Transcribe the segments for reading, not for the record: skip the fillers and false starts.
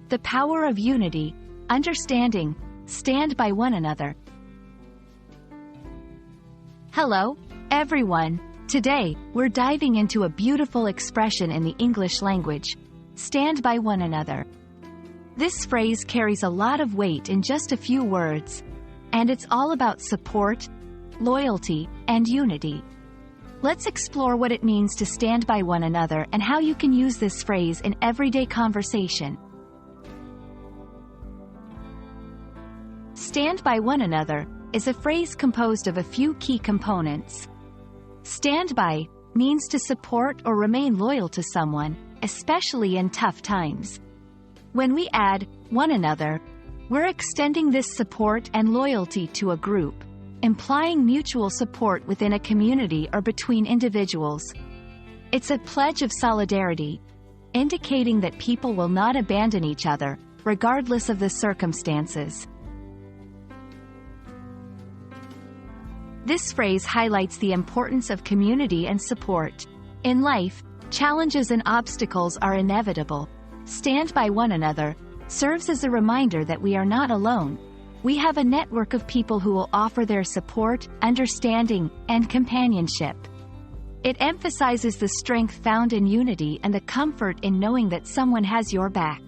The power of unity, understanding, stand by one another. Hello, everyone. Today, we're diving into a beautiful expression in the English language: stand by one another. This phrase carries a lot of weight in just a few words, and it's all about support, loyalty, and unity. Let's explore what it means to stand by one another and how you can use this phrase in everyday conversation. Stand by one another is a phrase composed of a few key components. Stand by means to support or remain loyal to someone, especially in tough times. When we add one another, we're extending this support and loyalty to a group, implying mutual support within a community or between individuals. It's a pledge of solidarity, indicating that people will not abandon each other, regardless of the circumstances. This phrase highlights the importance of community and support. In life, challenges and obstacles are inevitable. Stand by one another serves as a reminder that we are not alone. We have a network of people who will offer their support, understanding, and companionship. It emphasizes the strength found in unity and the comfort in knowing that someone has your back.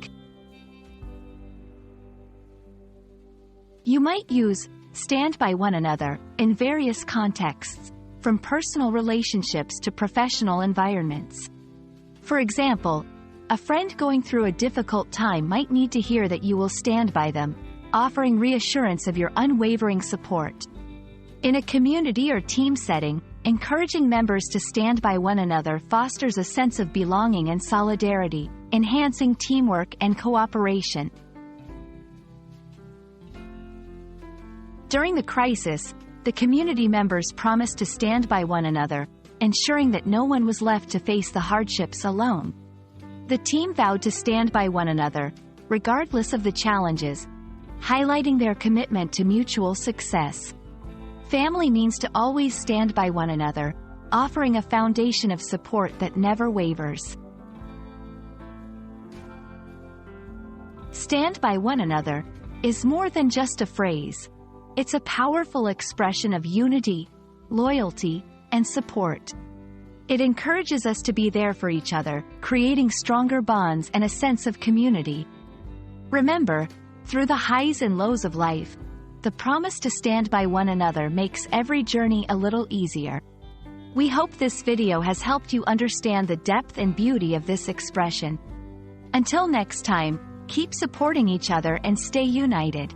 You might use stand by one another in various contexts, from personal relationships to professional environments. For example, a friend going through a difficult time might need to hear that you will stand by them, offering reassurance of your unwavering support. In a community or team setting, encouraging members to stand by one another fosters a sense of belonging and solidarity, enhancing teamwork and cooperation. During the crisis, the community members promised to stand by one another, ensuring that no one was left to face the hardships alone. The team vowed to stand by one another, regardless of the challenges, highlighting their commitment to mutual success. Family means to always stand by one another, offering a foundation of support that never wavers. Stand by one another is more than just a phrase. It's a powerful expression of unity, loyalty, and support. It encourages us to be there for each other, creating stronger bonds and a sense of community. Remember, through the highs and lows of life, the promise to stand by one another makes every journey a little easier. We hope this video has helped you understand the depth and beauty of this expression. Until next time, keep supporting each other and stay united.